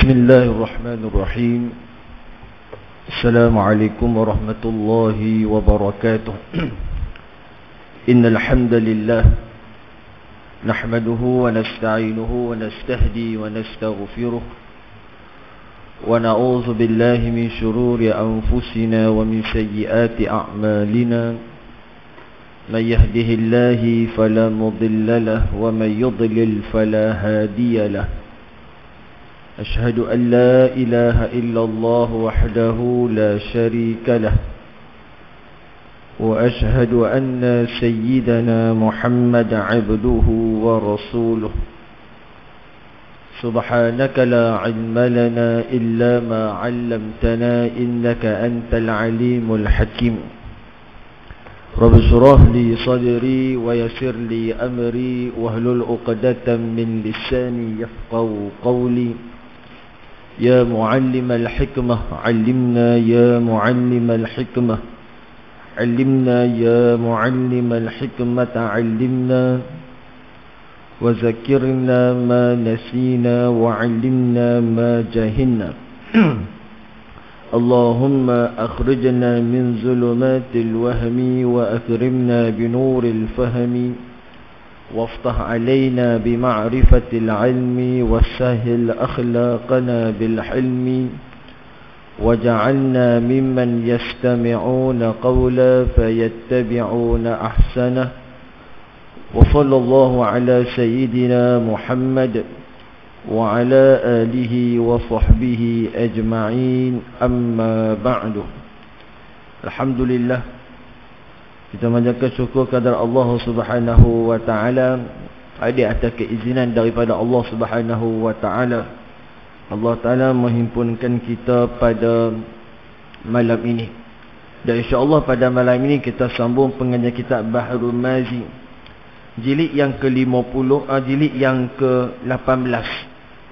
بسم الله الرحمن الرحيم. السلام عليكم ورحمة الله وبركاته. إن الحمد لله نحمده ونستعينه ونستهدي ونستغفره ونعوذ بالله من شرور أنفسنا ومن سيئات أعمالنا. من يهده الله فلا مضل له ومن يضلل فلا هادي له. أشهد أن لا إله إلا الله وحده لا شريك له، وأشهد أن سيدنا محمد عبده ورسوله. سبحانك لا علم لنا إلا ما علمتنا إنك أنت العليم الحكيم. رب اشرح لي صدري ويسر لي أمري واحلل عقدة من لساني يفقهوا قولي. يا معلم الحكمة علمنا، يا معلم الحكمة علمنا، يا معلم الحكمة علمنا، وذكرنا ما نسينا وعلمنا ما جهلنا. اللهم أخرجنا من ظلمات الوهم وأكرمنا بنور الفهم، وافتح علينا بمعرفة العلم، وسهل أخلاقنا بالحلم، وجعلنا ممن يستمعون قولا فيتبعون أحسنه. وصلى الله على سيدنا محمد وعلى آله وصحبه أجمعين. أما بعد. الحمد لله, kita menjaga syukur kepada Allah Subhanahu wa taala di atas keizinan daripada Allah Subhanahu wa taala. Allah taala menghimpunkan kita pada malam ini. Dan insya-Allah pada malam ini kita sambung pengajian kitab Bahrul Mazi, jilid yang ke-50, jilid yang ke-18,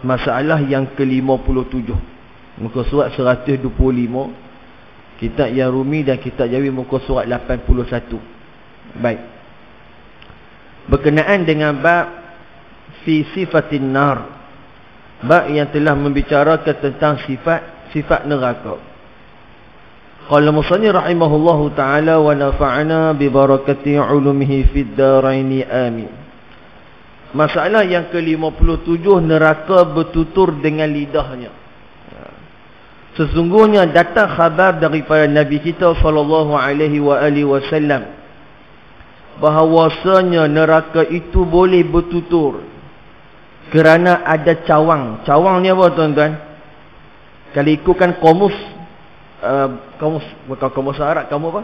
masalah yang ke-57, muka surat 125. Kitab yang Rumi dan kitab Jawi muka surat 81. Baik. Berkenaan dengan bab fi sifatin nar, bab yang telah membicarakan tentang sifat neraka. Qala musannif rahimahullahu taala wa nafa'ana bi barakati ulumihi fid darain amin. Masalah yang ke-57, neraka bertutur dengan lidahnya. Sesungguhnya datang khabar daripada Nabi kita sallallahu alaihi wasallam bahawasanya neraka itu boleh bertutur kerana ada cawang. Cawang ni apa tuan-tuan? Kalau ikutkan kamus bukan kamus Arab, kamu apa?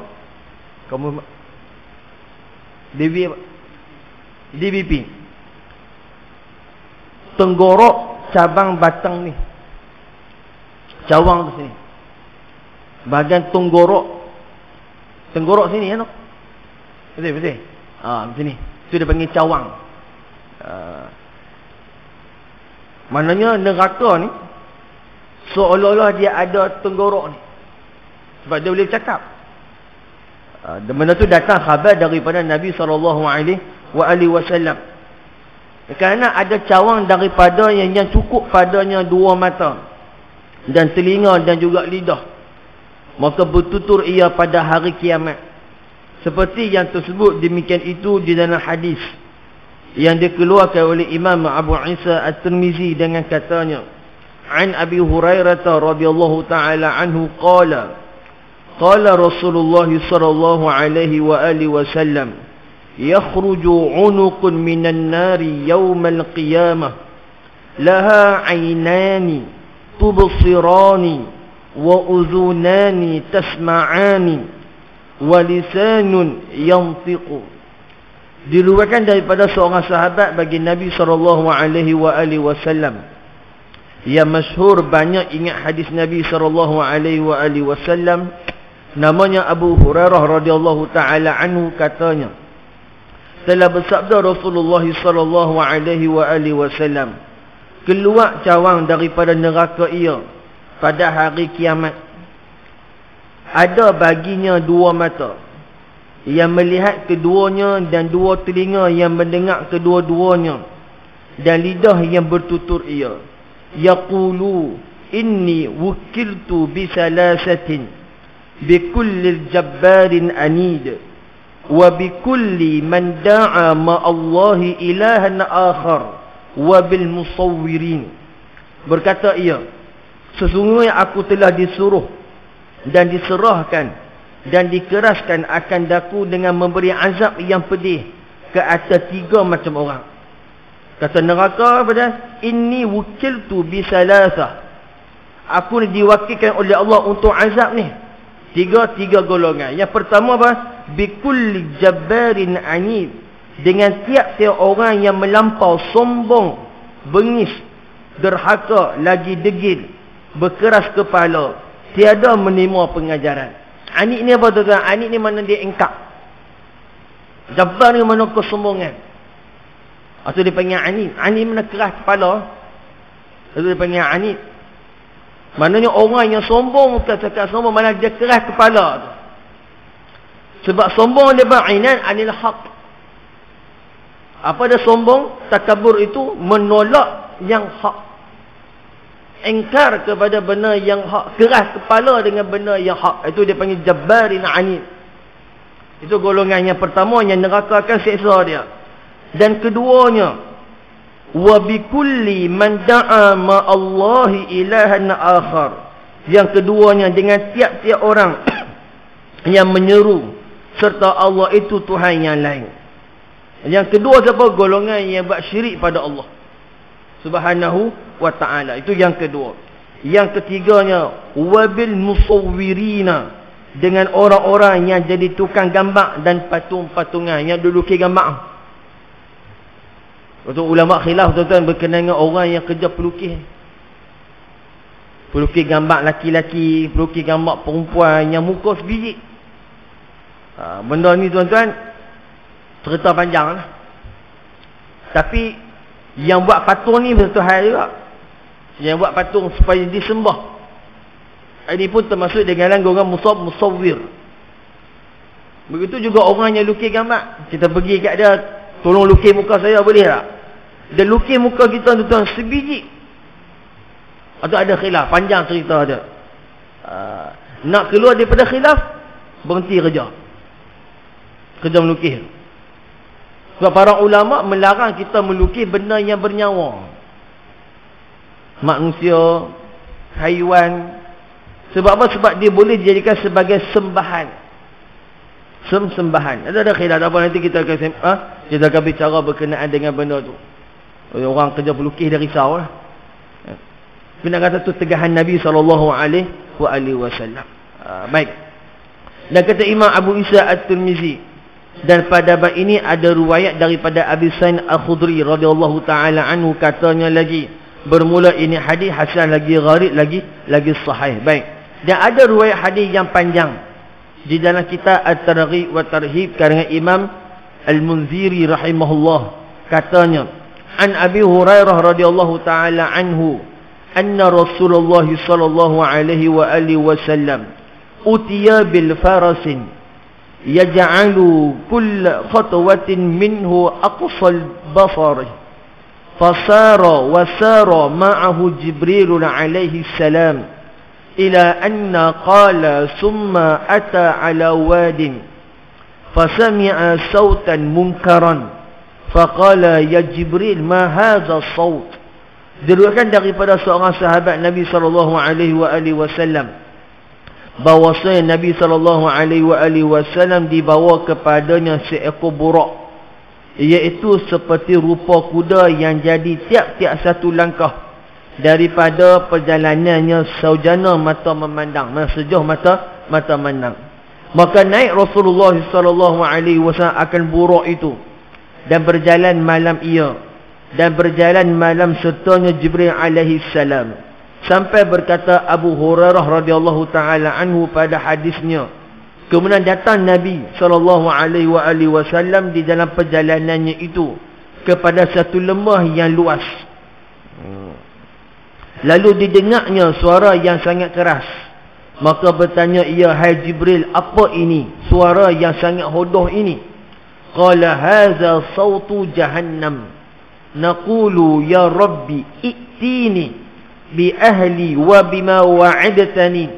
Kamu DBP. Tenggorok cabang batang ni. Cawang tu sini. Bahagian tenggorok sini ya no? Betul. Sini. Itu dia panggil cawang. Maknanya neraka ni seolah-olah dia ada tenggorok ni. Sebab dia boleh bercakap. Dan benda tu datang khabar daripada Nabi SAW. Kerana ada cawang daripada yang cukup padanya dua mata dan telinga dan juga lidah, maka bertutur ia pada hari kiamat. Seperti yang tersebut demikian itu di dalam hadis yang dikeluarkan oleh Imam Abu Isa At-Tirmizi dengan katanya, an Abi Hurairah radhiyallahu taala anhu qala qala Rasulullah sallallahu alaihi wa alihi wasallam yakhruju unuqun minan nari yawmal qiyamah laha 'ainani tubsirani wa uzunani tasma'ani wa lisanun yantiqu. Diriwayatkan daripada seorang sahabat bagi Nabi SAW yang masyhur, banyak ingat hadis Nabi SAW, namanya Abu Hurairah radhiyallahu taala anhu, katanya telah bersabda Rasulullah SAW, keluar cawang daripada neraka ia pada hari kiamat. Ada baginya dua mata yang melihat keduanya, dan dua telinga yang mendengar kedua-duanya, dan lidah yang bertutur ia. yaqulu inni wukiltu bisalasatin bikullil jabbarin anid wa bikulli man da'a ma'allahi ilahan akhar wa bil musawwirin. Berkata ia, sesungguhnya aku telah disuruh dan diserahkan dan dikeraskan akan daku dengan memberi azab yang pedih ke atas 3 macam orang. Kata neraka pada inni wukiltu bisalasah, aku diwakilkan oleh Allah untuk azab ni tiga golongan. Yang pertama apa? Bikulli jabbarin anid, dengan tiap-tiap orang yang melampau sombong, bengis, derhaka, lagi degil, berkeras kepala, tiada menerima pengajaran. Anid ni apa tuan-tuan? Anid ni mana dia engkap. Jabbar ni mana kesombongan. Atau dia panggil anid. Anid mana keras kepala. Itu dia panggil anid. Maknanya orang yang sombong, bukan cakap sombong, mana dia keras kepala tu. Sebab sombong dia ba'inat anil haq. Apa dia sombong? Takabur itu menolak yang hak. Engkar kepada benda yang hak. Keras kepala dengan benda yang hak. Itu dia panggil jabbarin anid. Itu golongan yang pertama yang neraka akan seksa dia. Dan keduanya, wa bikulli man da'a ma'allahi ilahan akhar. Yang keduanya, dengan tiap-tiap orang yang menyeru serta Allah itu Tuhan yang lain. Yang kedua siapa? Golongan yang buat syirik pada Allah Subhanahu wa ta'ala. Itu yang kedua. Yang ketiganya, wabil musawwirina, dengan orang-orang yang jadi tukang gambar dan patung-patungan yang dulu ke gambar. Untuk ulama khilaf tuan-tuan berkenaan dengan orang yang kerja pelukis. Pelukis gambar laki-laki, pelukis gambar perempuan yang muka sebiji. Benda ni tuan-tuan cerita panjang lah. Tapi yang buat patung ni satu hal juga. Yang buat patung supaya disembah, ini pun termasuk dengan golongan musawwir. Begitu juga orang yang lukis gambar. Kita pergi kat dia, tolong lukis muka saya, boleh tak? Dia lukis muka kita tuan-tuan sebiji. Atau ada khilaf, panjang cerita dia. Nak keluar daripada khilaf, berhenti kerja melukis. Sebab para ulama melarang kita melukis benda yang bernyawa. Manusia, haiwan. Sebab apa? Sebab dia boleh dijadikan sebagai sembahan. Sembahan. Ada khilaf apa, nanti kita akan bicara berkenaan dengan benda tu. Orang kerja pelukis dia risau lah. Kena kata tu tegahan Nabi SAW. Baik. Dan kata Imam Abu Isa At-Tirmizi, dan pada bab ini ada riwayat daripada Abi Sa'id Al-Khudri radhiyallahu taala anhu, katanya lagi, bermula ini hadis hasan, lagi gharib, lagi sahih. Baik. Dan ada riwayat hadis yang panjang di dalam kitab At-Targhib wa Tarhib karangan Imam Al-Munziri rahimahullah, katanya, an Abi Hurairah radhiyallahu taala anhu anna Rasulullah sallallahu alaihi wa alihi wasallam utiya bil farasin yaj'alu kull khatwatin minhu aqsal basar fasara wa sara ma'ahu Jibril alaihi salam ila anna qala summa ata ala wadin fasami'a sautan munkaran faqala ya Jibril ma hadha saut. Diriwayatkan daripada seorang sahabat Nabi SAW bahwasanya Nabi SAW dibawa kepadanya seekor burak, iaitu seperti rupa kuda yang jadi tiap-tiap satu langkah daripada perjalanannya saujana mata memandang, sejauh mata memandang. Maka naik Rasulullah SAW akan burak itu dan berjalan malam sertanya Jibril alaihi salam, sampai berkata Abu Hurairah radhiyallahu taala anhu pada hadisnya, kemudian datang Nabi SAW di dalam perjalanannya itu kepada satu lembah yang luas. Lalu didengarnya suara yang sangat keras. Maka bertanya ia, hai Jibril, apa ini? Suara yang sangat hodoh ini. Qala hadza sautu jahannam. Naqulu ya Rabbi i'tini bi ahli wa bima wa'adtani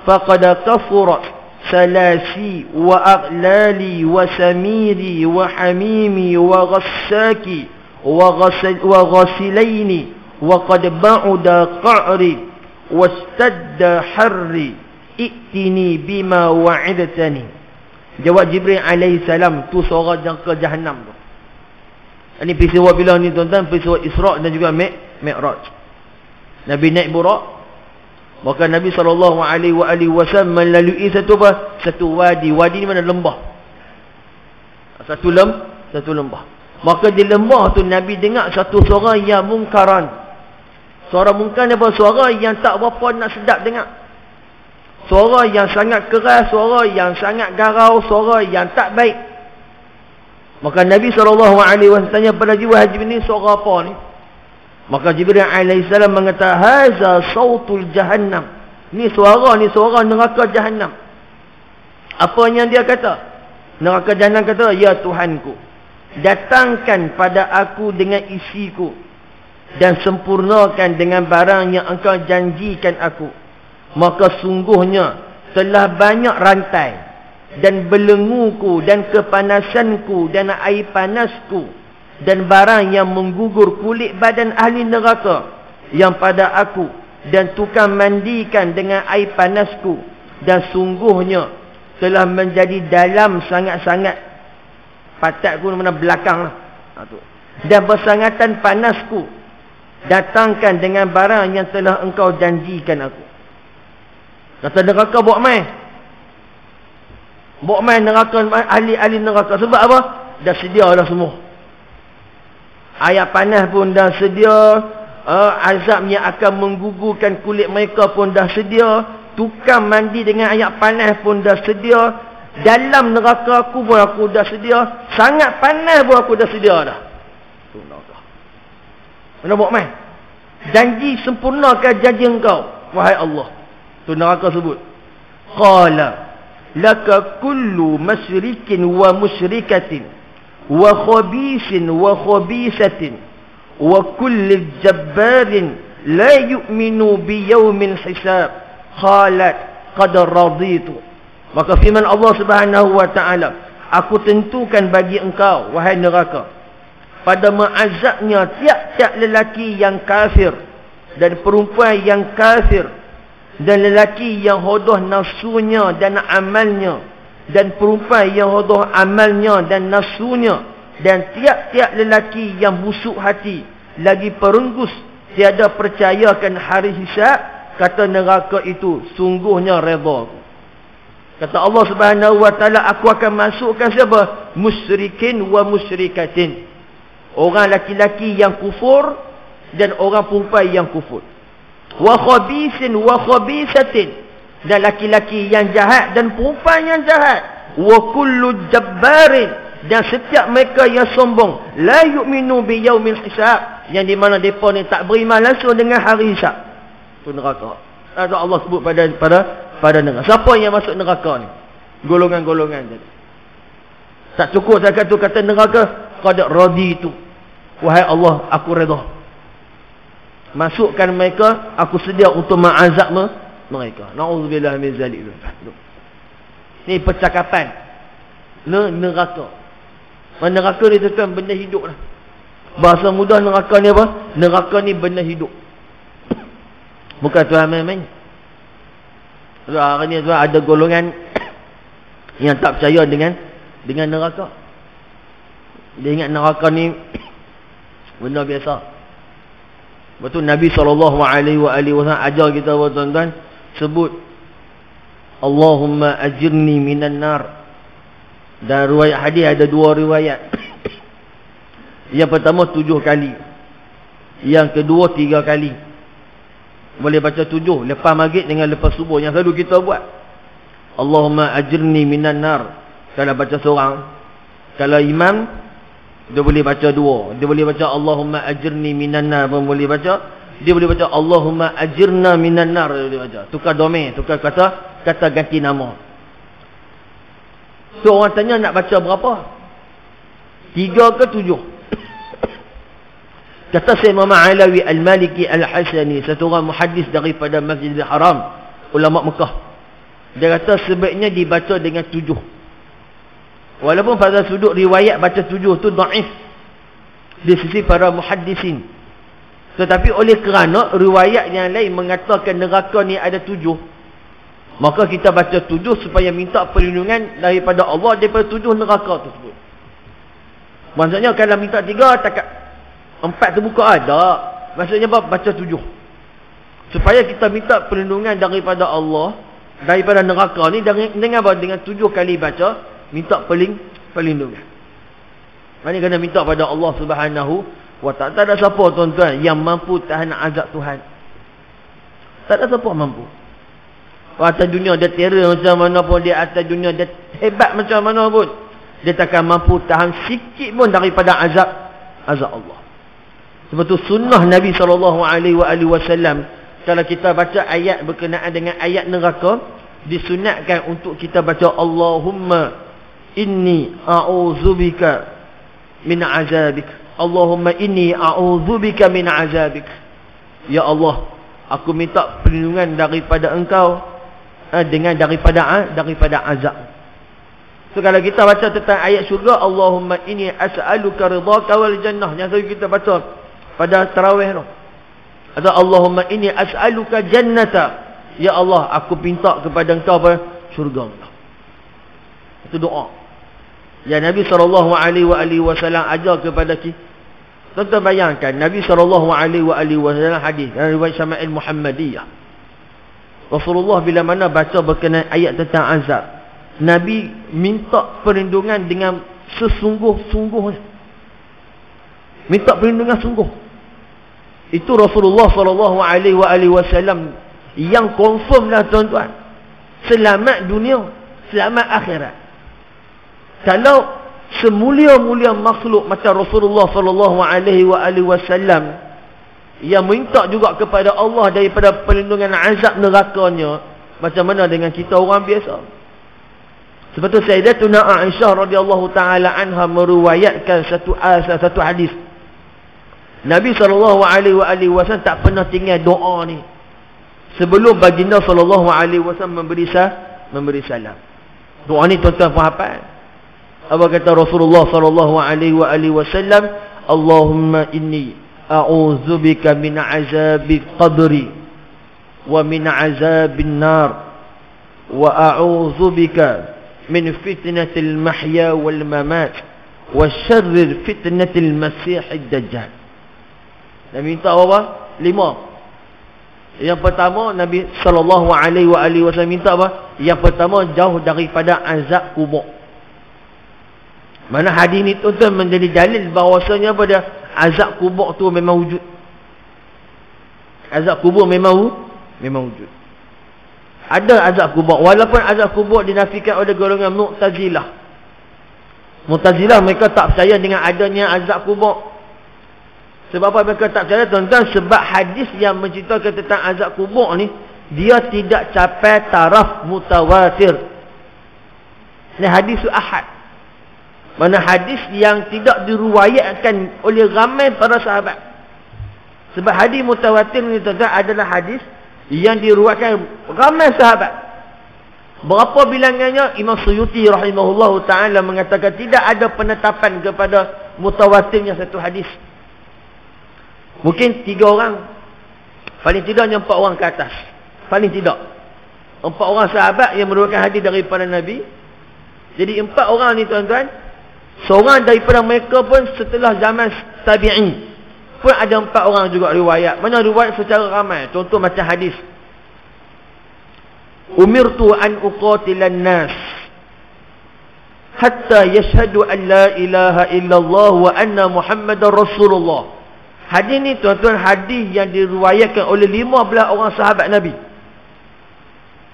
faqad kafurat salasi wa aqlali wa samiri wa hamimi wa ghassaki wa ghasilaini wa qad ba'uda qa'ri wastadda harri i'tini bima wa'adtani. Jawab Jibril alaihi salam, tu suara jangka Jahannam tu. Ini peristiwa bila ni tuan-tuan, peristiwa Isra' dan juga Mi'raj. Nabi naik Buraq, maka Nabi SAW melalui satu wadi. Wadi ni mana? Lembah. Satu lembah. Maka di lembah tu Nabi dengar satu suara yang mungkaran. Suara mungkar ni apa? Suara yang tak berapa nak sedap dengar. Suara yang sangat keras, suara yang sangat garau, suara yang tak baik. Maka Nabi SAW tanya pada Jibril, Jibril ni suara apa ni? Maka Jibril alaihissalam mengatakan, haza sautul jahannam. Ni suara neraka Jahannam. Apa yang dia kata? Neraka Jahannam kata, ya Tuhanku, datangkan pada aku dengan isiku dan sempurnakan dengan barang yang engkau janjikan aku. Maka sungguhnya telah banyak rantai dan belengguku dan kepanasanku dan air panasku dan barang yang menggugur kulit badan ahli neraka yang pada aku, dan tukang mandikan dengan air panasku, dan sungguhnya telah menjadi dalam sangat-sangat. Patatku mana belakang lah. Dan bersangatan panasku, datangkan dengan barang yang telah engkau janjikan aku. Kata neraka, bawa main neraka, ahli-ahli neraka. Sebab apa? Dah sedia dah semua. Air panas pun dah sedia, azab yang akan menggugurkan kulit mereka pun dah sedia, tukang mandi dengan air panas pun dah sedia, dalam neraka aku pun aku dah sedia, sangat panas pun aku dah sedia dah. Tu neraka. Mana bawa main? Janji sempurnakan janji engkau, wahai Allah. Tu neraka sebut. Qala laka kullu masyrikin wa musyrikatin wa khabisin wa khabisatin wa kulli jabbarin la yu'minu bi yawmin hisab qalat qad raditu. Maka firman Allah Subhanahu wa taala, aku tentukan bagi engkau wahai neraka pada mengazabnya tiap-tiap lelaki yang kafir dan perempuan yang kafir, dan lelaki yang hodoh nafsunya dan amalnya, dan perempuan yang hodoh amalnya dan nafsunya, dan tiap-tiap lelaki yang busuk hati lagi perenggus, tiada percayakan hari hisab, kata neraka itu sungguhnya redha. Kata Allah Subhanahu wa taala, aku akan masukkan siapa? Musyrikin wa musyrikatin. Orang laki-laki yang kufur dan orang perempuan yang kufur. Wa khabisin wa khabisatin, dan laki-laki yang jahat dan perempuan yang jahat. Wa kullu jabbarin, dan setiap mereka yang sombong. La yu'minu bi yaumil hisab, yang di mana depa ni tak beriman langsung dengan hari hisab. Tu neraka. Ada Allah sebut pada neraka. Siapa yang masuk neraka ni? Golongan-golongan tadi. Tak cukup saya kata neraka, qad raditu. Wahai Allah, aku redha. Masukkan mereka, aku sedia untuk mengazab mereka. Na'udzubillah min zalik. Ni percakapan neraka. Neraka ni tuan benda hidup lah. Bahasa mudah neraka ni apa? Neraka ni benda hidup. Bukan tuan main-main. Hari ni tuan ada golongan yang tak percaya dengan neraka. Dia ingat neraka ni benda biasa. Betul Nabi SAW ajar kita tuan-tuan, sebut Allahumma ajirni minan nar. Dan riwayat hadis ada dua riwayat. Yang pertama 7 kali, yang kedua 3 kali. Boleh baca 7 lepas maghrib dengan lepas subuh, yang selalu kita buat. Allahumma ajirni minan nar kalau baca seorang. Kalau imam, dia boleh baca 2. Dia boleh baca Allahumma ajirni minan nar pun boleh baca. Dia boleh baca Allahumma ajirna minan nar, dia boleh baca. Tukar domain, tukar kata ganti nama. So orang tanya nak baca berapa? 3 ke 7? Kata Syekh Muhammad Alawi Al-Maliki Al-Hasani, satu orang muhaddis daripada Masjidil Haram, ulama Mekah. Dia kata sebaiknya dibaca dengan 7. Walaupun pada sudut riwayat baca 7 tu dhaif di sisi para muhaddisin. Tetapi oleh kerana riwayat yang lain mengatakan neraka ni ada 7, maka kita baca 7 supaya minta perlindungan daripada Allah daripada 7 neraka tersebut. Maksudnya kalau minta 3 takat 4 terbuka ada. Maksudnya baca 7. Supaya kita minta perlindungan daripada Allah, daripada neraka ni dengan apa? Dengan 7 kali baca minta perlindungan. Mana kena minta pada Allah Subhanahu wa ta'ala. Tak ada siapa tuan-tuan yang mampu tahan azab Tuhan. Tak ada siapa mampu. Atas dunia dia terror macam mana pun, dia atas dunia dia hebat macam mana pun, dia takkan mampu tahan sikit pun daripada azab Allah. Sebab tu sunnah Nabi SAW, kalau kita baca ayat berkenaan dengan ayat neraka, disunatkan untuk kita baca Allahumma inni a'udzubika min azabik. Allahumma inni a'udzubika min azabik. Ya Allah, aku minta perlindungan daripada engkau dengan daripada azab. So kalau kita baca tentang ayat syurga, Allahumma inni as'aluka ridhaka wal jannah, yang selalu kita baca pada tarawih tu. Atau Allahumma inni as'aluka jannata, ya Allah aku minta kepada engkau apa? Syurga. Itu doa yang Nabi SAW ajar kepada kita. Tuan-tuan bayangkan Nabi SAW hadis dalam riwayat Syama'il Muhammadiyah, Rasulullah bila mana baca berkenaan ayat tentang azab, Nabi minta perlindungan dengan sesungguh-sungguhnya. Minta perlindungan sungguh. Itu Rasulullah SAW yang confirm lah tuan-tuan, selamat dunia, selamat akhirat. Kalau semulia-mulia makhluk macam Rasulullah SAW yang minta juga kepada Allah daripada perlindungan azab nerakanya, macam mana dengan kita orang biasa? Sebab tu Sayyidatuna Aisyah radhiyallahu taala anha meriwayatkan satu hadis. Nabi SAW tak pernah tinggal doa ni sebelum baginda SAW memberi salam. Doa ni tuan-tuan pun hafal. Apa kata Rasulullah SAW? Allahumma inni a'udzubika min azabil qabri wa min azabin nar wa a'udzubika min fitnatil mahya wal mamat wa syarril fitnatil masiihid dajjal. Nabi minta apa? 5. Yang pertama Nabi SAW minta apa? Yang pertama jauh daripada azab kubur. Mana hadis ni tuan-tuan menjadi dalil bahawasanya pada azab kubur tu memang wujud. Azab kubur memang wujud. Ada azab kubur, walaupun azab kubur dinafikan oleh golongan Mu'tazilah. Mu'tazilah mereka tak percaya dengan adanya azab kubur. Sebab apa mereka tak percaya tuan-tuan? Sebab hadis yang menceritakan tentang azab kubur ni, dia tidak capai taraf mutawatir. Ini hadis ahad. Mana hadis yang tidak diruwayatkan oleh ramai para sahabat. Sebab hadis mutawatir ni tuan-tuan adalah hadis yang diruwayatkan ramai sahabat. Berapa bilangannya? Imam Suyuti rahimahullahu ta'ala mengatakan tidak ada penetapan kepada mutawatirnya satu hadis. Mungkin 3 orang, paling tidaknya 4 orang ke atas, paling tidak 4 orang sahabat yang meriwayatkan hadis daripada Nabi. Jadi 4 orang ni tuan-tuan, seorang daripada mereka pun setelah zaman tabi'in pun ada 4 orang juga riwayat. Mana riwayat secara ramai. Contoh macam hadis, umirtu an uqatilan nas hatta yashhadu an la ilaha illallah wa anna muhammadar rasulullah. Hadis ni tuan-tuan hadis yang diriwayatkan oleh 15 orang sahabat Nabi.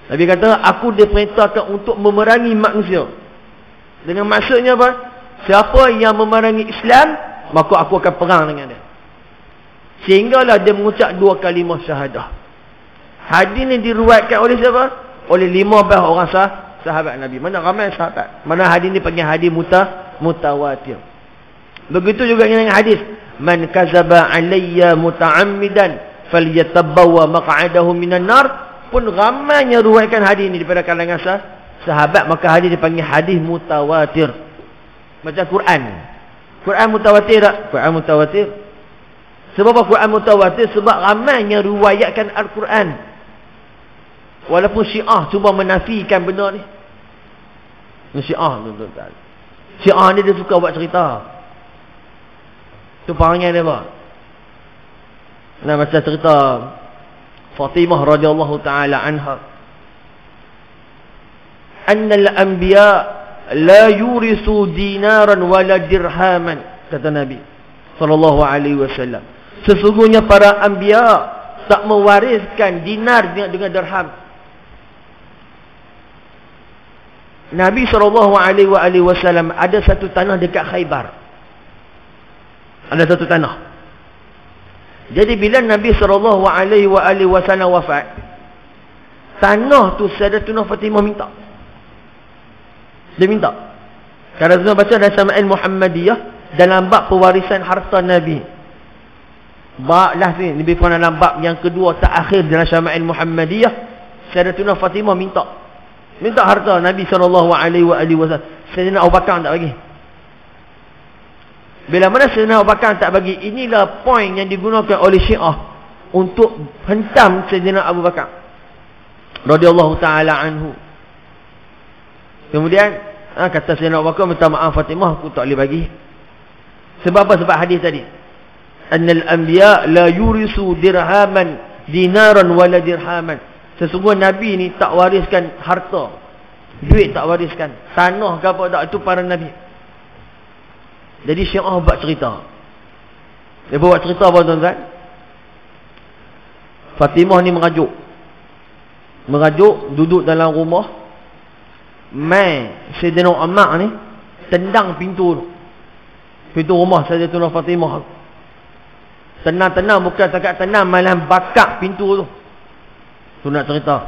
Nabi kata aku diperintahkan untuk memerangi manusia. Dengan maksudnya apa? Siapa yang memerangi Islam, maka aku akan perang dengan dia. Sehinggalah dia mengucap 2 kalimah syahadah. Hadis ni diriwayatkan oleh siapa? Oleh 15 orang sahabat Nabi. Mana ramai sahabat. Mana hadis ni panggil hadis mutawatir. Begitu juga dengan hadis man kazaba alayya muta'ammidan falyatabawwa maq'adahu minan nar. Pun ramainya riwayatkan hadis ini daripada kalangan sahabat, maka hadis dipanggil hadis mutawatir. Macam Quran. Quran mutawatir tak? Quran mutawatir. Sebab apa Quran mutawatir? Sebab ramainya riwayatkan Al-Quran. Walaupun Syiah cuba menafikan benda ni. Syiah tuan-tuan. Syiah ni dia suka buat cerita. Tu perangai dia apa? Nah, macam cerita Fatimah radhiyallahu taala anha. Annal anbiya la yurisu dinaran wala dirhaman, kata Nabi sallallahu alaihi wasallam. Sesungguhnya para anbiya tak mewariskan dinar dengan dirham. Nabi sallallahu alaihi wasallam ada satu tanah dekat Khaybar. Ada satu tanah. Jadi bila Nabi SAW wafat, tanah tu Sayyidatuna Fatimah minta. Dia minta. Kalau tuan baca dalam Syama'il Muhammadiyah, dalam bab pewarisan harta Nabi. Bab lah ni, lebih kurang dalam bab yang kedua terakhir dalam Syama'il Muhammadiyah, Sayyidatuna Fatimah minta. Minta harta Nabi SAW. Sayyidina Abu Bakar tak bagi. Bila mana Sayyidina Abu Bakar tak bagi, inilah poin yang digunakan oleh Syiah untuk hentam Sayyidina Abu Bakar radhiyallahu taala anhu. Kemudian kata Sayyidina Abu Bakar, minta maaf Fatimah, aku tak boleh bagi. Sebab apa? Sebab hadis tadi, annal anbiya la yurisu dirhaman dinaran wala dirhaman. Sesungguhnya Nabi ni tak wariskan harta, duit tak wariskan, tanah ke apa tak, itu para Nabi. Jadi Syiah buat cerita. Dia buat cerita apa tuan-tuan? Fatimah ni merajuk. Merajuk, duduk dalam rumah. Mai Sayyidina Umar ni tendang pintu rumah Sayyidatuna Fatimah. Tenang-tenang, bukan setakat tenang, malah bakar pintu tu. Tu nak cerita.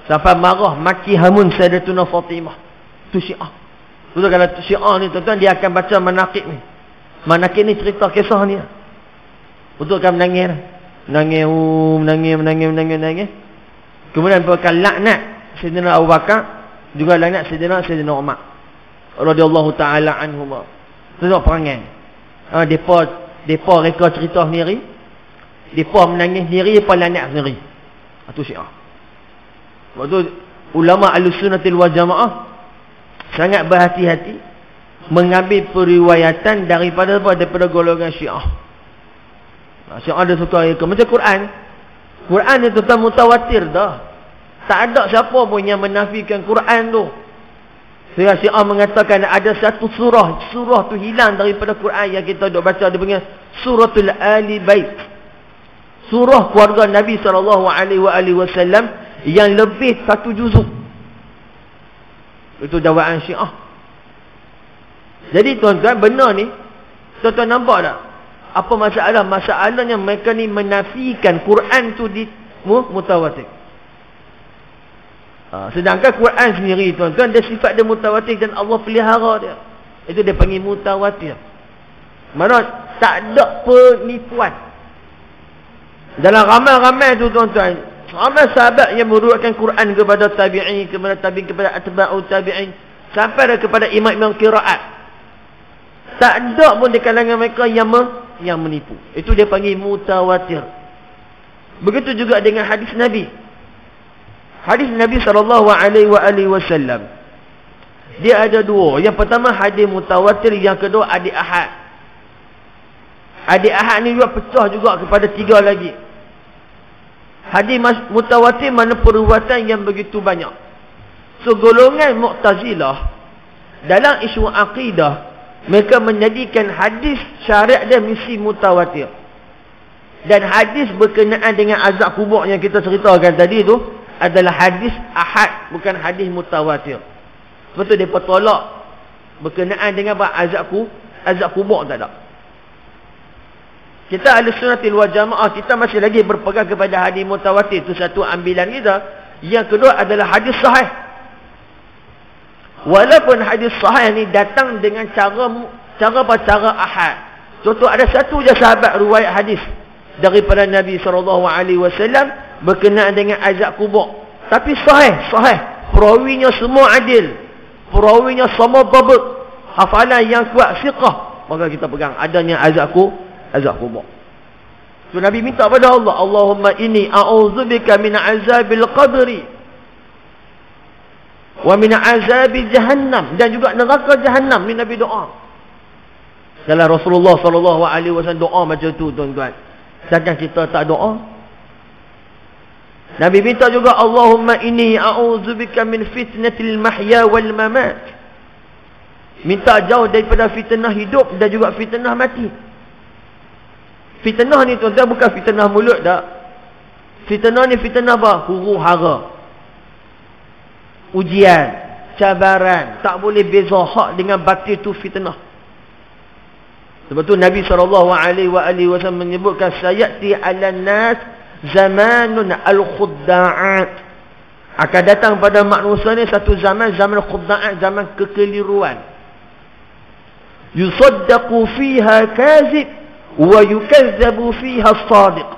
Sampai marah, maki hamun Sayyidatuna Fatimah. Tu Syiah. Betul, kalau Syiah ni tuan-tuan, dia akan baca manaqib ni. Manaqib ni cerita kisah ni. Betul kan, menangis. Menangis. Kemudian akan laknat Sayyidina Abu Bakar, juga laknat Sayyidina Umar radhiyallahu taala anhuma. Tengok perangai. Depa reka cerita sendiri. Depa menangis sendiri, depa laknat sendiri. Itu Syiah. Sebab tu ulama Ahlussunnatil wal Jamaah sangat berhati-hati mengambil periwayatan daripada golongan Syiah. Syiah ada suka macam Quran. Quran ni tentang mutawatir dah. Tak ada siapa pun yang menafikan Quran tu. Sehingga Syiah mengatakan ada satu surah tu hilang daripada Quran yang kita duk baca, dia panggil Suratul Ali Bait. Surah keluarga Nabi SAW yang lebih satu juzuk. Itu dakwaan Syiah. Jadi tuan-tuan, benar ni, tuan-tuan nampak tak? Apa masalah? Masalahnya mereka ni menafikan Quran tu di mutawatir. Sedangkan Quran sendiri tuan-tuan, dia sifat dia mutawatir dan Allah pelihara dia. Itu dia panggil mutawatir. Mana tak ada penipuan. Dalam ramai-ramai tu tuan-tuan, ramai sahabat yang meruatkan Quran kepada tabi'in, kepada tabi'in, kepada atba'ut tabi'in, sampai kepada imam qiraat. Tak ada pun di kalangan mereka yang menipu. Itu dia panggil mutawatir. Begitu juga dengan hadis Nabi. Hadis Nabi SAW, dia ada dua. Yang pertama hadis mutawatir, yang kedua hadis ahad. Hadis ahad ni juga pecah juga kepada tiga lagi. Hadis mutawatir mana perbuatan yang begitu banyak. So golongan Mu'tazilah dalam isu akidah, mereka menjadikan hadis syariat dia mesti mutawatir. Dan hadis berkenaan dengan azab kubur yang kita ceritakan tadi tu adalah hadis ahad, bukan hadis mutawatir. Sebab tu mereka tolak berkenaan dengan azab kubur tak ada. Kita Ahlussunnatil wal Jamaah, kita masih lagi berpegang kepada hadis mutawatir. Itu satu ambilan kita. Yang kedua adalah hadis sahih. Walaupun hadis sahih ni datang dengan cara ahad. Contoh, ada satu je sahabat riwayat hadis daripada Nabi SAW berkenaan dengan azab kubur. Tapi sahih. Perawinya semua adil. Perawinya semua babak. Hafalan yang kuat, siqah. Maka kita pegang adanya azab kubur. So Nabi minta pada Allah, Allahumma inni a'udzubika min azabil qabri wa min azabi jahannam, dan juga neraka jahannam. Ni Nabi doa. Kalau Rasulullah SAW doa macam tu, tuan-tuan, takkan kita tak doa? Nabi minta juga, Allahumma inni a'udzubika min fitnatil mahya wal mamat. Minta jauh daripada fitnah hidup dan juga fitnah mati. Fitnah ni tuan-tuan bukan fitnah mulut dah. Fitnah ni fitnah apa? Huru-hara, ujian, cabaran. Tak boleh beza hak dengan batil tu fitnah. Sebab tu Nabi SAW menyebutkan, sayati 'alan nas zamanun al-khudda'at. Akan datang pada manusia ni satu zaman khudda'at, zaman kekeliruan. Yusaddaqu fiha kazib wa yukazzabu fiha as-sadiq.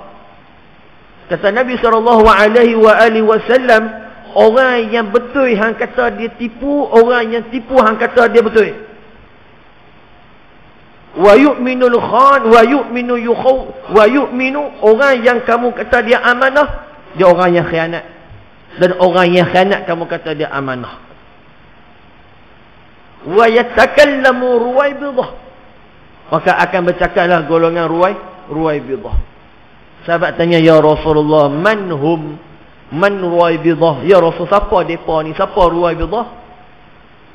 Kata Nabi SAW, orang yang betul hang kata dia tipu, orang yang tipu hang kata dia betul. Wa yu'minul khan wa yu'minu yukhaw wa yu'minu, orang yang kamu kata dia amanah, dia orang yang khianat. Dan orang yang khianat kamu kata dia amanah. Wa yatakallamu ruwaibidah, maka akan bercakaplah golongan ruwaibidah. Sahabat tanya, ya Rasulullah, man ruwaibidah? Ya Rasul, siapa depa ni? Siapa ruwaibidah?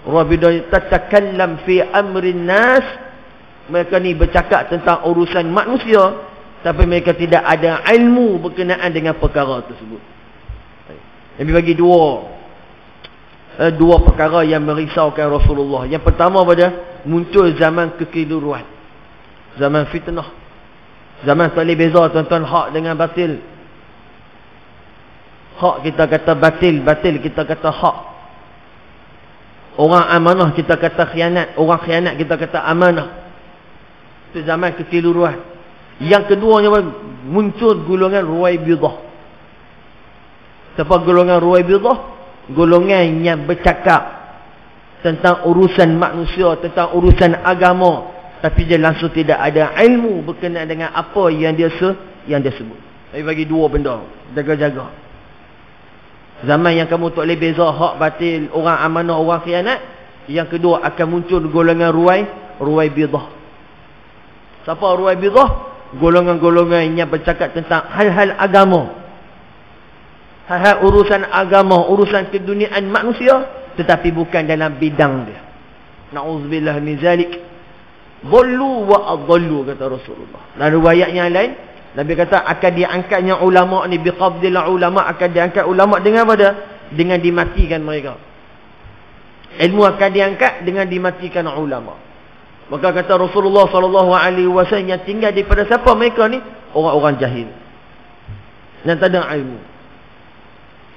Ruwaibidah tatakallam fi amrin nas. Mereka ni bercakap tentang urusan manusia, tapi mereka tidak ada ilmu berkenaan dengan perkara tersebut. Nabi bagi dua perkara yang merisaukan Rasulullah. Yang pertama pada muncul zaman kekeliruan, zaman fitnah, zaman tak boleh beza tuan-tuan hak dengan batil. Hak kita kata batil, batil kita kata hak. Orang amanah kita kata khianat, orang khianat kita kata amanah. Itu zaman kekeliruan. Yang keduanya muncul golongan ruwaibidah. Siapa golongan ruwaibidah? Golongan yang bercakap tentang urusan manusia, tentang urusan agama, tapi dia langsung tidak ada ilmu berkenaan dengan apa yang dia sebut. Tapi bagi dua benda, jaga-jaga. Zaman yang kamu tak boleh beza hak batil, orang amanah, orang khianat. Yang kedua akan muncul golongan ruwaibidah. Siapa ruwaibidah? Golongan-golongan yang bercakap tentang hal-hal agama, hal-hal urusan agama, urusan keduniaan manusia, tetapi bukan dalam bidang dia. Na'udzubillah min zalik. Dhallu wa adhallu, kata Rasulullah. Dan riwayat yang lain, Nabi kata akan diangkatnya ulama ni, biqabdil ulama, akan diangkat ulama dengan apa dia? Dengan dimatikan mereka. Ilmu akan diangkat dengan dimatikan ulama. Maka kata Rasulullah SAW, yang tinggal daripada siapa mereka ni? Orang-orang jahil yang tak ada ilmu.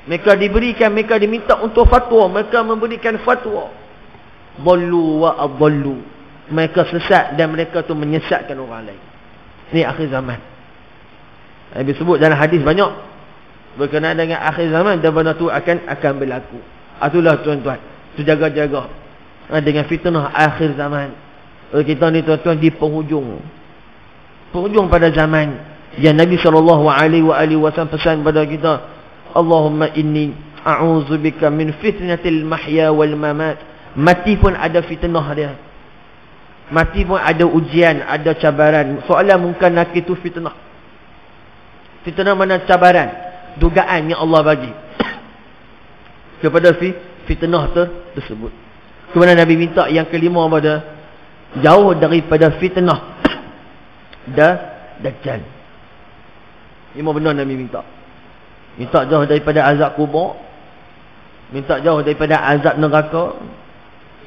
Mereka diberikan, mereka diminta untuk fatwa, mereka memberikan fatwa. Dhallu wa adhallu. Mereka sesat dan mereka tu menyesatkan orang lain. Ni akhir zaman. Nabi sebut dalam hadis banyak berkenaan dengan akhir zaman, dan benda tu akan berlaku. Itulah tuan-tuan, tu jaga-jaga dengan fitnah akhir zaman. Kita ni tuan-tuan di penghujung pada zaman yang Nabi SAW pesan pada kita, Allahumma inni a'udzubika min fitnatil mahya wal mamat. Mati pun ada fitnah dia. Mati pun ada ujian, ada cabaran. Soalan mungkin nakir itu fitnah. Fitnah mana? Cabaran, dugaan yang Allah bagi kepada fitnah tersebut. Kemudian Nabi minta yang kelima pada jauh daripada fitnah Dajjal. 5 benda Nabi minta. Minta jauh daripada azab kubur, minta jauh daripada azab neraka,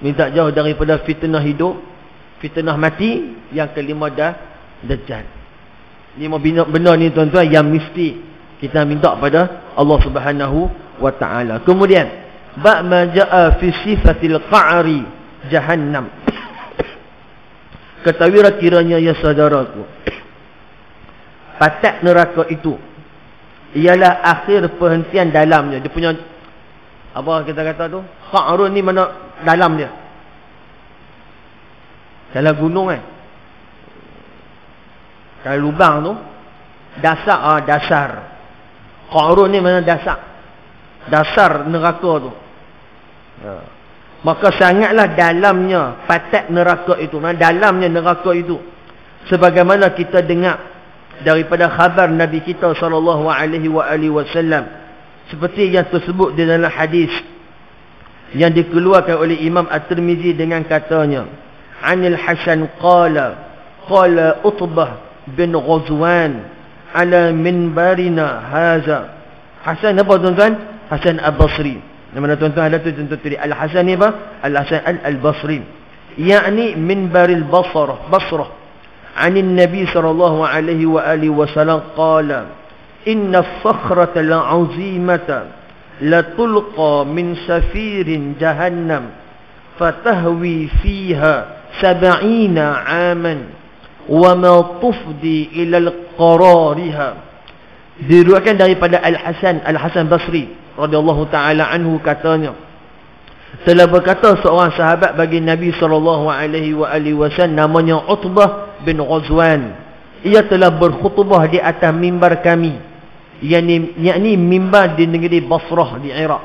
minta jauh daripada fitnah hidup, fitnah mati. Yang kelima Dajjal. 5 benda ni tuan-tuan yang mesti kita minta pada Allah Subhanahu wa taala. Kemudian ba'ma jaa fi sifatil qa'ri jahannam. Ketahuilah kiranya ya saudaraku, patak neraka itu ialah akhir perhentian dalamnya. Dia punya apa kita kata tu, qa'run ni mana dalam dia, dalam gunung kan. Kalau lubang tu dasar, dasar. Qa'run ni mana dasar, dasar neraka tu. Maka sangatlah dalamnya patak neraka itu, dalamnya neraka itu. Sebagaimana kita dengar daripada khabar Nabi kita SAW, seperti yang tersebut di dalam hadis yang dikeluarkan oleh Imam At-Tirmizi dengan katanya, Anil Hasan qala Utbah bin Ghazwan ala minbarina haza. Hasan apa tuan-tuan? Hasan Al-Basri. Nama tuan-tuan ada tu tuan-tuan. Al-Hasan ni apa? Al-Hasan Al-Basri. Yakni minbaril Basrah. Anin Nabi sallallahu alaihi wa alihi wasallam qala inna as-sakhrata la'azimata la tulqa min safirin jahannam fatahwi fiha 70 aman wa ma tufdi ila al-qarariha. Diriwayatkan daripada Al-Hasan Basri radhiyallahu taala anhu, katanya telah berkata seorang sahabat bagi Nabi SAW, namanya Utbah bin Ghazwan. Ia telah berkhutbah di atas mimbar kami, yakni mimbar di negeri Basrah di Iraq.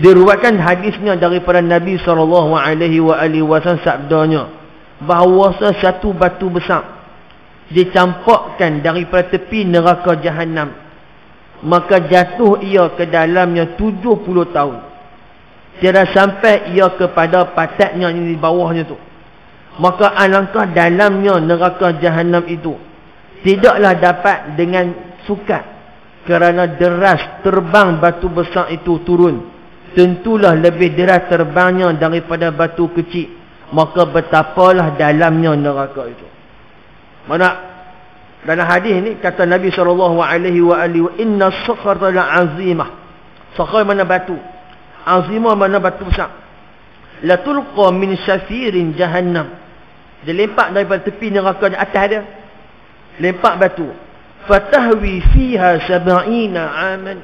Diriwayatkan hadisnya daripada Nabi SAW, sabdanya bahawa satu batu besar dicampakkan daripada tepi neraka Jahannam, maka jatuh ia ke dalamnya 70 tahun. Tiada sampai ia kepada pataknya yang di bawahnya tu. Maka alangkah dalamnya neraka Jahannam itu tidaklah dapat dengan sukat, kerana deras terbang batu besar itu turun. Tentulah lebih deras terbangnya daripada batu kecil. Maka betapalah dalamnya neraka itu. Mana dalam hadis ni kata Nabi SAW, inna sakhrata la'azimah. Sakhar mana batu, azimah mana batu besar. La tulqa min safirin jahannam. Dia lempak daripada tepi neraka atas dia, lempak batu. Fatahwi fiha 70 aman.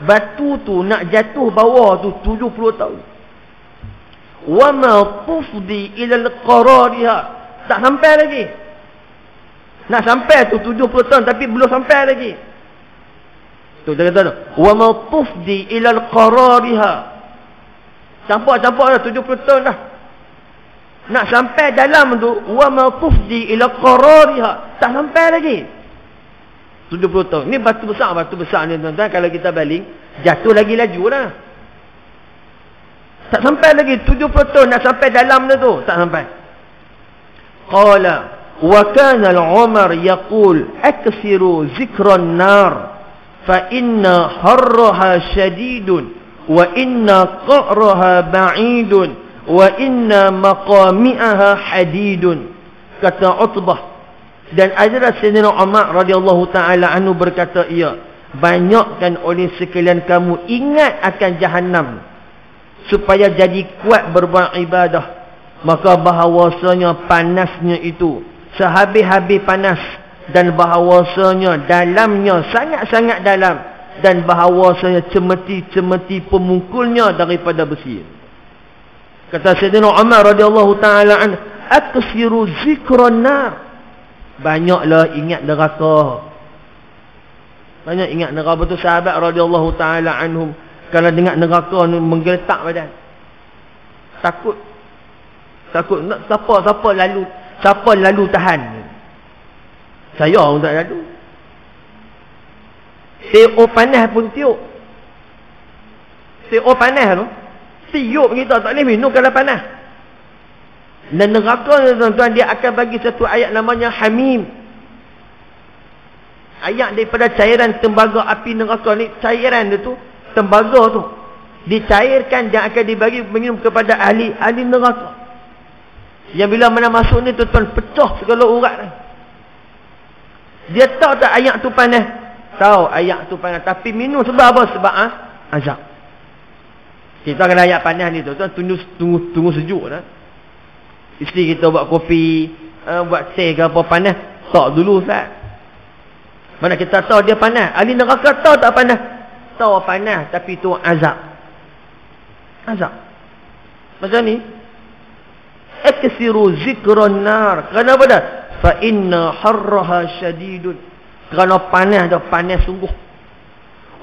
Batu tu nak jatuh bawah tu 70 tahun. Wa ma tufdi ila al-qarariha. Tak sampai lagi. Nak sampai tu 70 tahun tapi belum sampai lagi. Tu dia kata tu, wa ma tufdi ila al-qarariha. Campak-campak dah 70 tahun dah. Nak sampai dalam tu, wa ma tufdi ila qarariha. Tak sampai lagi 70 tahun. Ni batu besar ni tuan-tuan. Kalau kita baling, jatuh lagi laju lah. Tak sampai lagi 70 tahun nak sampai dalam tu. Tak sampai. Qala wa kana al-Umar yaqul aksiru zikran nar fa inna harraha shadidun wa inna qa'raha ba'idun wa inna maqami'aha hadidun. Kata Utbah. Dan adalah Sayyidina Umar radhiyallahu ta'ala anhu berkata, ia banyakkan oleh sekalian kamu ingat akan Jahannam supaya jadi kuat berbuat ibadah. Maka bahawasanya panasnya itu sehabis-habis panas, dan bahawasanya dalamnya sangat-sangat dalam, dan bahawasanya cemeti-cemeti pemukulnya daripada besi. Kata Sayyidina Umar radhiyallahu ta'ala anhu, aksiru zikran nar. Banyaklah ingat neraka. Banyak ingat neraka. Betul sahabat radhiyallahu ta'ala anhum, kalau dengar neraka ni menggeletak badan. Takut. Siapa lalu tahan. Saya orang tak lalu. Tiup panas pun tiup. Tiup panas tu, tiup kita tak boleh minum kalau panas. Dan neraka tuan-tuan, dia akan bagi satu ayat namanya hamim. Ayat daripada cairan tembaga api neraka ni. Cairan dia tu, tembaga tu, dicairkan dan akan dibagi minum kepada ahli neraka. Yang bila mana masuk ni tuan-tuan, pecah segala urat ni. Dia tahu tak ayat tu panas? Tahu ayat tu panas. Tapi minum sebab apa? Sebab azab. Kita kena ayat panas ni tuan-tuan, tunggu sejuk dah. Isteri kita buat kopi, buat teh ke apa panas, tak dulu Ustaz. Mana kita tahu dia panas? Ahli neraka tahu tak panas? Tahu panas, tapi itu azab. Azab. Macam ni. Aksiru zikran nar. Kenapa dah? Fa inna harraha syadidun. Kerana panas dah, panas sungguh.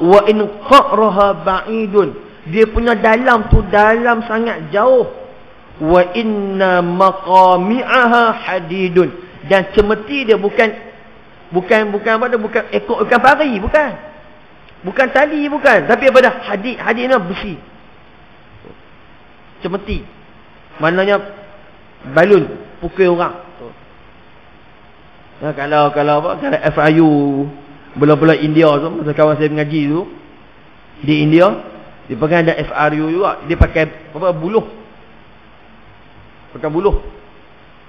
Wa in qaraha ba'idun. Dia punya dalam tu dalam sangat jauh. Wa inna maqami'aha hadidun. Dan cemeti dia bukan apa dah, bukan ekor ikan pari, bukan tali, bukan, tapi apa dah, hadid ni besi, cemeti, maknanya balun pukul orang. Nah, kalau FIU bola-bola India tu, masa kawan saya mengaji tu di India, dia pakai ada FRU juga, dia pakai apa, buluh,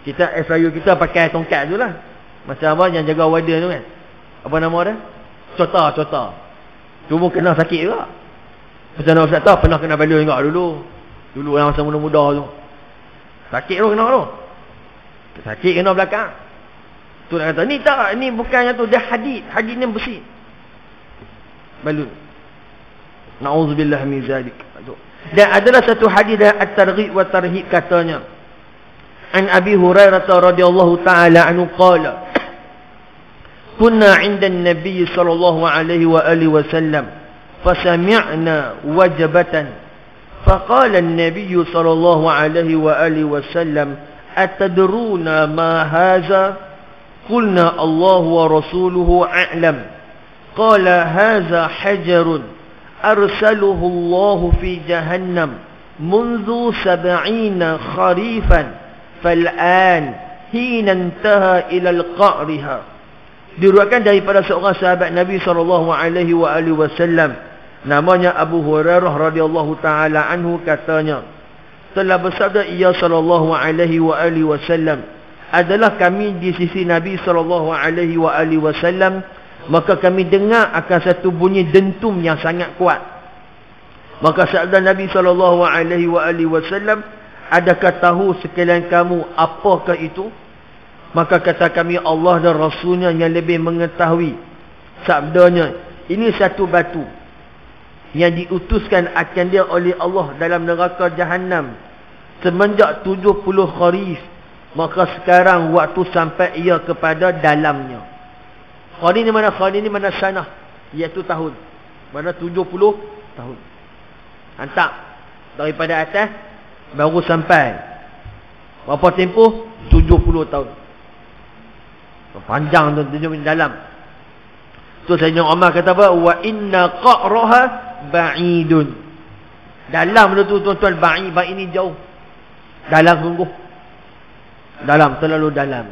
kita FIU kita pakai tongkat tu lah, macam apa yang jaga wader tu kan, apa nama dia, cota, cuma kena sakit juga. Macam mana Ustaz tahu, pernah kena balun juga dulu yang masa muda-muda tu, sakit tu kena tu, sakit kena belakang tu. Nak kata ni tak, ni bukannya tu, dia hadid ni besi, balun. Na'udzubillah min zalik. Dan adalah satu hadis dari At-Targhib wa Tarhib, katanya an Abi Hurairah radhiyallahu ta'ala anhu qala kunna 'inda an-nabiy sallallahu alaihi wa alihi wasallam fasami'na wajbatan faqala an-nabiy sallallahu alaihi wa alihi wasallam atadruna ma hadha qulna Allah wa rasuluhu a'lam qala hadha hajarun arsaluhu Allah fi jahannam منذ 70 خريفا فالآن حين انتهى إلى القعرها. Diriwayatkan daripada seorang sahabat Nabi SAW, namanya Abu Hurairah radhiyallahu taala anhu, katanya telah bersabda ia sallallahu alaihi wasallam, adalah kami di sisi Nabi sallallahu alaihi wasallam, maka kami dengar akan satu bunyi dentum yang sangat kuat. Maka sabda Nabi sallallahu alaihi wasallam, adakah tahu sekalian kamu apakah itu? Maka kata kami, Allah dan Rasulnya yang lebih mengetahui. Sabdanya, ini satu batu yang diutuskan akan dia oleh Allah dalam neraka Jahannam semenjak 70 kharif. Maka sekarang waktu sampai ia kepada dalamnya. Kharif ni mana? Kharif ni mana sanah, iaitu tahun. Mana 70 tahun. Hantar daripada atas baru sampai. Berapa tempoh? 70 tahun. Panjang tu dalam. Tu Sayyidina Umar kata apa? Wa inna qa'raha ba'idun. Dalam tu tuan-tuan, ba'id ni jauh. Dalam sungguh. Dalam, terlalu dalam.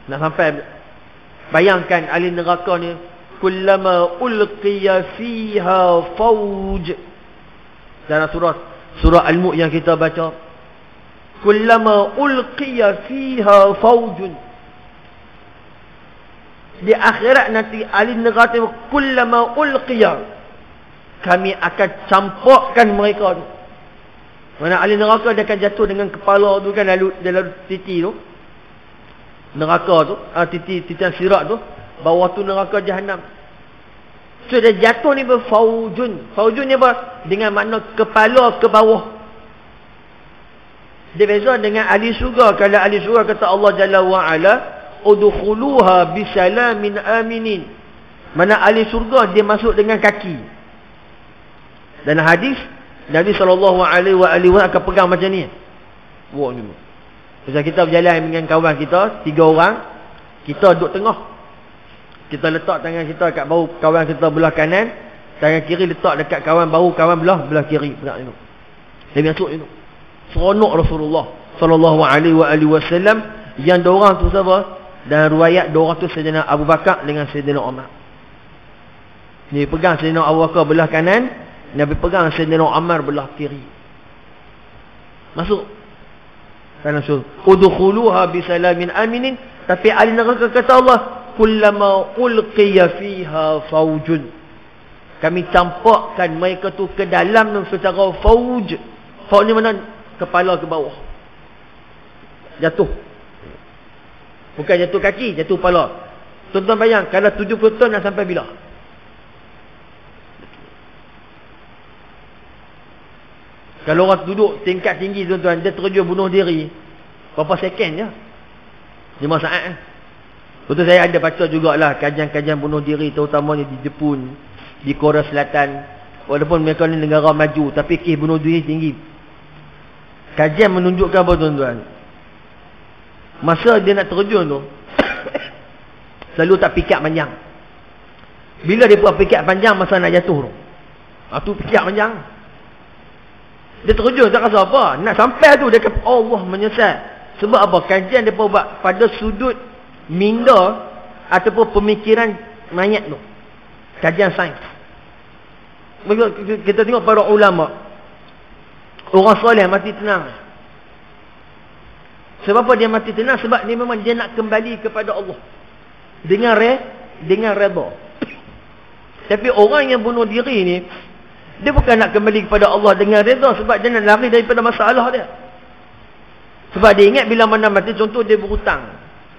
Nak sampai, bayangkan ahli neraka ni, kullama ulqiya fiha fawj. Dalam surah Al-Mulk yang kita baca, kullama ulqiya fiha fawjun. Di akhirat nanti ahli neraka, kullama ulqiya, kami akan campakkan mereka tu. Mana ahli neraka dia akan jatuh dengan kepala tu kan, lalu titi tu, neraka tu, titian sirat tu, bawah tu neraka Jahannam. So dia jatuh ni berfaujun. Faujun ni apa? Dengan makna kepala ke bawah. Dia beza dengan ahli syurga. Kalau ahli syurga kata Allah Jalla wa'ala, udkhuluha bisalamin aminin. Mana ahli syurga dia masuk dengan kaki. Dan hadis Nabi SAW akan pegang macam ni. Wah ni. Macam kita berjalan dengan kawan kita, 3 orang, kita duduk tengah. Kita letak tangan kita kat bahu kawan kita belah kanan, tangan kiri letak dekat kawan bahu kawan belah kiri. Pegang ni. Dia masuk ni. Seronok Rasulullah SAW. Yang 2 orang tu siapa? Dan riwayat 2 orang tu Sayyidina Abu Bakar dengan Sayyidina Umar. Ni pegang Sayyidina Abu Bakar belah kanan, Nabi pegang Sayyidina Umar belah kiri. Masuk. Kan Rasul, udkhuluha bisalamin aminin. Tapi ahli neraka kata Allah, kullama ulqiya fiha faujun, kami campakkan mereka tu ke dalam secara fauj. Fauj ni mana? Kepala ke bawah. jatuh. Bukan jatuh kaki, jatuh kepala. Tuan-tuan bayang, kalau 70 ton nak sampai bila? Kalau orang duduk tingkat tinggi tuan-tuan, dia terjun bunuh diri, berapa second je? 5 saat. Betul, saya ada baca jugalah kajian-kajian bunuh diri, terutamanya di Jepun, di Korea Selatan. Walaupun mereka ni negara maju, tapi kes bunuh diri tinggi. Kajian menunjukkan apa tuan-tuan? Masa dia nak terjun tu, selalu tak pikat panjang. Bila dia buat pikat panjang, masa nak jatuh tu. Tu pikat panjang. Dia terjun, tak rasa apa. Nak sampai tu, dia kata, Allah menyesal. Sebab apa? Kajian dia buat pada sudut minda ataupun pemikiran mayat tu. Kajian sains. Kita tengok para ulama, orang soleh mati tenang. Sebab apa dia mati tenang? Sebab dia memang dia nak kembali kepada Allah dengan redha. Tapi orang yang bunuh diri ni, dia bukan nak kembali kepada Allah dengan redha, sebab dia nak lari daripada masalah dia. Sebab dia ingat bila mana mati, contoh dia berhutang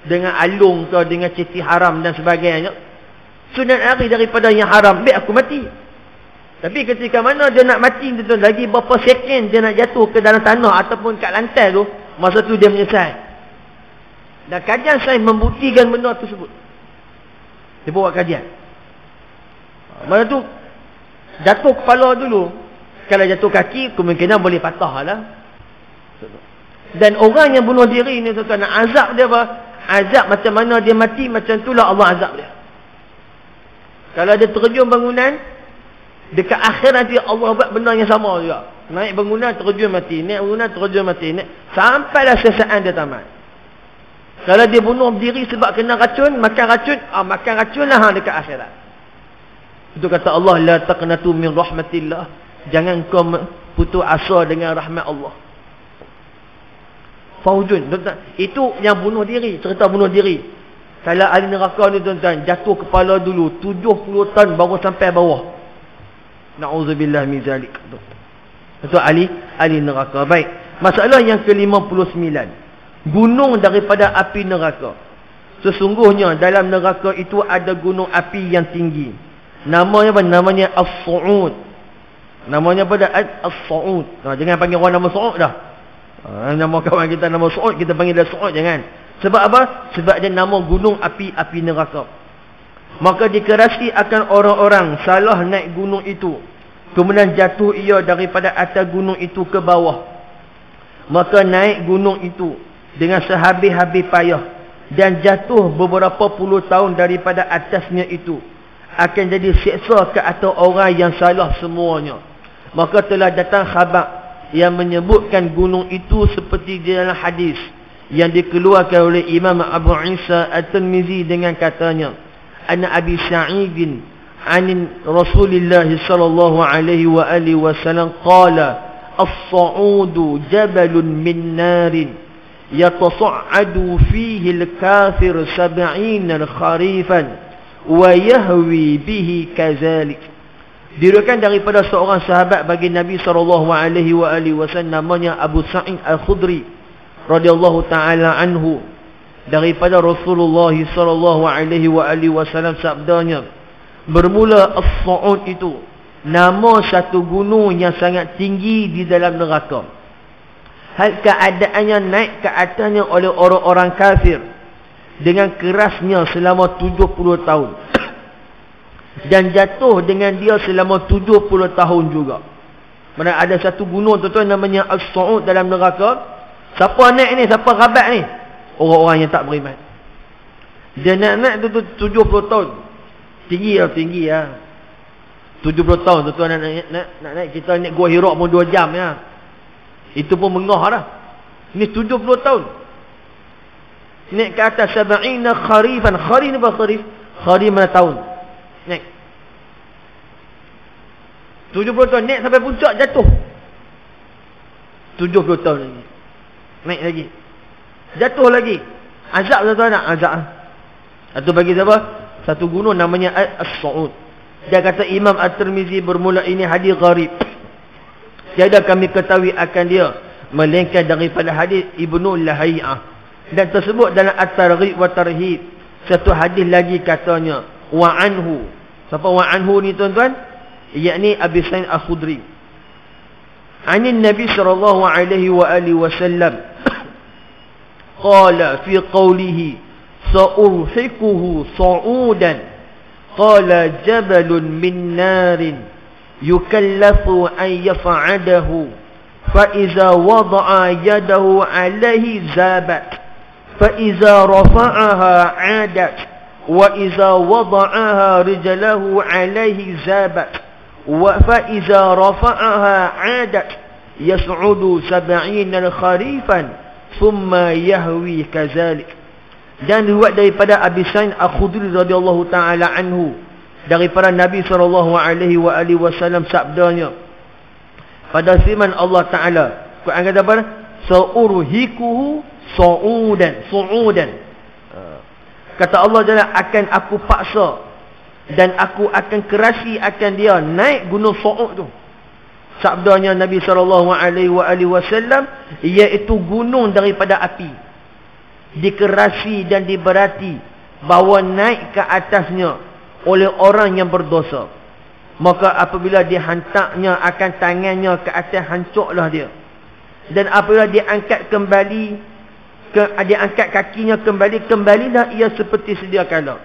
dengan alung ke, dengan citi haram dan sebagainya. So dia nak lari daripada yang haram, baik aku mati. Tapi ketika mana dia nak mati tu, lagi berapa second dia nak jatuh ke dalam tanah ataupun kat lantai tu, masa tu dia menyesal. Dan kajian sains membuktikan benda tersebut. Dia buat kajian. Masa tu jatuh kepala dulu. Kalau jatuh kaki, kemungkinan boleh patah lah. Dan orang yang bunuh diri ni, tuan-tuan, nak azab dia apa? Azab macam mana dia mati, macam itulah Allah azab dia. Kalau dia terjun bangunan, dekat akhir nanti Allah buat benda yang sama juga. Naik bangunan, terjun mati. Naik bangunan, terjun mati. Sampailah sesaat dia tamat. Kalau dia bunuh diri sebab kena racun, makan racun lah dekat akhirat. Itu kata Allah, la taqnatu min rahmatillah. Jangan kau putus asa dengan rahmat Allah. Faujun. Itu yang bunuh diri, cerita bunuh diri. Kalau ahli neraka ni tuan-tuan, jatuh kepala dulu 70 ton baru sampai bawah. Na'udzubillah min zalik. Itu ahli neraka. Baik. Masalah yang ke-59. Gunung daripada api neraka. Sesungguhnya dalam neraka itu ada gunung api yang tinggi. Namanya apa? Namanya As-Su'ud. Namanya apa dah? As-Su'ud. Jangan panggil orang nama Su'ud dah. Nama kawan kita nama Su'ud, kita panggil dia Su'ud, jangan. Sebab apa? Sebab dia nama gunung api neraka. Maka dikerasi akan orang-orang salah naik gunung itu, kemudian jatuh ia daripada atas gunung itu ke bawah. Maka naik gunung itu dengan sehabis-habis payah dan jatuh beberapa puluh tahun daripada atasnya itu, akan jadi siksa ke atas orang yang salah semuanya. Maka telah datang khabar yang menyebutkan gunung itu seperti di dalam hadis yang dikeluarkan oleh Imam Abu Isa At-Tirmizi dengan katanya, Ana Abi Sa'idin anin Rasulillah sallallahu alaihi wa alihi wasallam qala as-sa'udu jabalun min narin yatasa'adu fihi al-kafir 70 kharifan wa yahwi bihi kazalik. Diriwayatkan daripada seorang sahabat bagi Nabi SAW, namanya Abu Sa'id Al-Khudri radhiyallahu taala anhu, daripada Rasulullah SAW sabdanya, bermula As-Su'ud itu nama satu gunung yang sangat tinggi di dalam neraka. Hal keadaannya naik ke atasnya oleh orang-orang kafir dengan kerasnya selama 70 tahun. Dan jatuh dengan dia selama 70 tahun juga. Mana ada satu gunung tuan-tuan namanya As-Su'ud dalam neraka. Siapa naik ni? Siapa rabat ni? Orang-orang yang tak beriman. Dia naik tu 70 tahun. Tinggi lah. 70 tahun tuan-tuan nak naik. Kita naik Gua Hira pun 2 jam ya. Itu pun mengah dah. Ni 70 tahun. Naik ke atas 70 kharifan. Kharif ni apa kharif? Kharif mana tahun? Naik 70 tahun, naik sampai puncak, jatuh 70 tahun lagi, naik lagi, jatuh lagi, azab tuan-tuan nak azab. Atau bagi siapa? Satu gunung namanya As-Su'ud. Dia kata Imam At-Tirmizi, bermula ini hadis gharib, tiada kami ketahui akan dia melainkan daripada hadis Ibnu Lahiyah. Dan tersebut dalam At-Targhib wa Tarhib. Satu hadis lagi katanya wa anhu. Siapa wa anhu ni tuan-tuan? Yakni Abi Sa'id Al-Khudri. Anin Nabi sallallahu alaihi wa alihi wasallam qala fi qawlihi sa'urhikuhu sa'udan qala jabalun min narin yukallafu an yaf'adahu fa iza wada'a yadahu alaihi zabat fa iza rafa'aha 'adat wa iza wada'aha rijlahu alaihi zabat wa fa iza rafa'aha 'adat yas'udu 70 kharifan thumma yahwi kazalik. Dan riwayat daripada Abi Sa'id Al-Khudri radhiyallahu taala anhu daripada Nabi sallallahu alaihi wasallam sabdanya pada firman Allah taala, Quran kata apa? Sa'urhikuhu su'udan. Kata Allah Jalla, akan aku paksa dan aku akan kerasi akan dia naik gunung Su'ud tu. Sabdanya Nabi sallallahu alaihi wasallam, iaitu gunung daripada api, dikerasi dan diberati bahawa naik ke atasnya oleh orang yang berdosa. Maka apabila dihantarnya akan tangannya ke atas, hancurlah dia. Dan apabila diangkat kembali, diangkat kakinya kembalilah ia seperti sedia kala.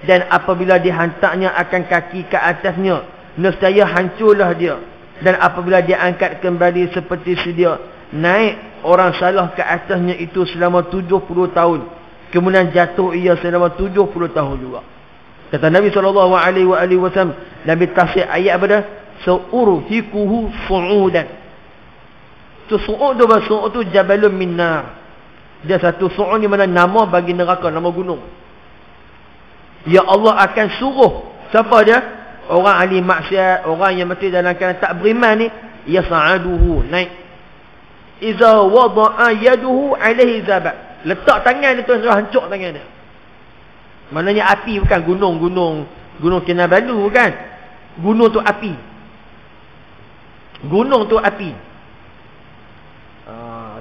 Dan apabila dihantarnya akan kaki ke atasnya, nescaya hancurlah dia. Dan apabila diangkat kembali seperti sedia, naik orang salah ke atasnya itu selama 70 tahun. Kemudian jatuh ia selama 70 tahun juga. Kata Nabi SAW, Nabi tafsir ayat apa dah? Sa'urhikuhu su'udan. Tu su'ud tu jabalun min nar. Dia satu su'ud ni mana nama bagi neraka, nama gunung. Ya Allah akan suruh siapa dia? Orang ahli maksiat, orang yang mati dalam keadaan tak beriman ni, yas'aduhu, naik. Iza wada'a yaduhu alaihi zabat. Letak tangan dia tu, hancur tangan dia. Maknanya api, bukan gunung Kinabalu, bukan. Gunung tu api. Gunung tu api.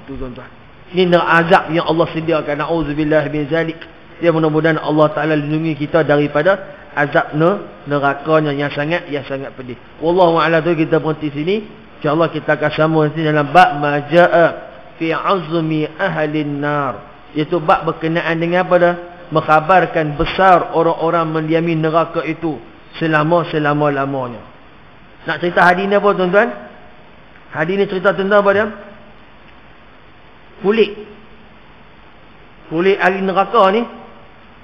Tu tuan-tuan. Ini azab yang Allah sediakan. Na'udzubillah min zalik. Dia mudah-mudahan Allah Ta'ala lindungi kita daripada azab nerakanya yang sangat pedih. Wallahu a'lam. Kita berhenti sini. InsyaAllah kita akan sambung nanti dalam bab maja'a fi azmi ahlin nar. Iaitu bab berkenaan dengan apa dah? Mengkhabarkan besar orang-orang mendiami neraka itu selama-lamanya. Nak cerita hadis ni apa tuan-tuan? Hadis ni cerita tentang apa dia? Kulit ahli neraka ni,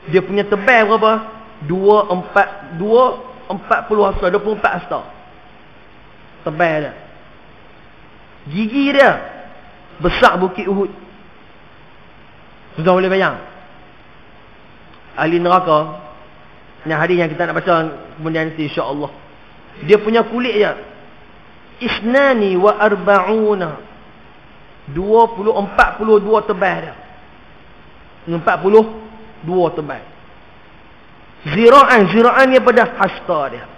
dia punya tebal berapa? 24 hasta. Tebal dia. Gigi dia besar bukit Uhud. Sudah boleh bayang. Ahli neraka, ni hadis yang kita nak baca kemudian nanti insya-Allah. Dia punya kulit dia isnani wa arba'una, 42 tebal dia. 42 tebal. Zira'an dia pada hasta dia.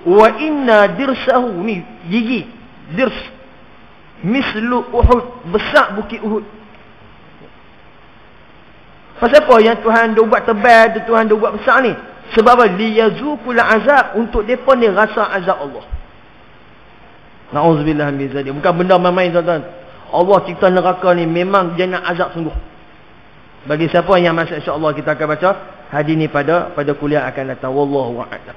Wa inna dirsahu, ni gigi, dirs mislu Uhud, besar bukit Uhud. Pasal apa yang Tuhan dah buat tebal, Tuhan dah buat besar ni? Sebab apa? Liyazuqul azab, untuk depa ni rasa azab Allah. Na'udzubillah min zalik. Bukan benda main-main tuan-tuan. Allah cipta neraka ni memang dia nak azab sungguh. Bagi siapa yang masuk, insya-Allah kita akan baca hadis ni pada kuliah akan datang. Wallahu a'lam.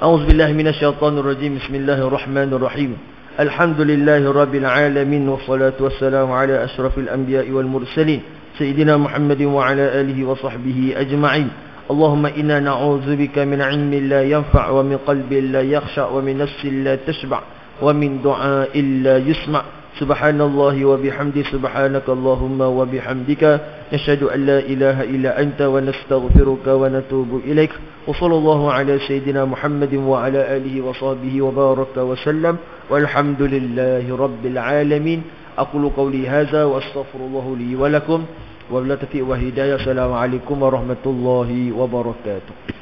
A'udzubillahi minasyaitonir rajim. Bismillahirrahmanirrahim. Alhamdulillahirabbil alamin wassalatu wassalamu ala asyrafil anbiya'i wal mursalin sayyidina Muhammadin wa ala alihi wa sahbihi ajma'in. Allahumma inna na'udzubika min 'ilmin la yanfa' wa min qalbin la yakhsha' wa min nafsin la tashba' wa min du'a'in la yusma'. Subhanallah wa bihamdi, subhanaka Allahumma wa bihamdika, nashhadu an la ilaha illa anta wa nastaghfiruka wa natubu ilaik. Wa sallallahu ala sayyidina Muhammadin wa ala alihi wa sahbihi wa baraka wa sallam. Walhamdulillahi rabbil alamin. Aqulu qawli hadza wa astaghfirullah li wa lakum wa billahi taufiq wa hidayah. Assalamualaikum warahmatullahi wabarakatuh.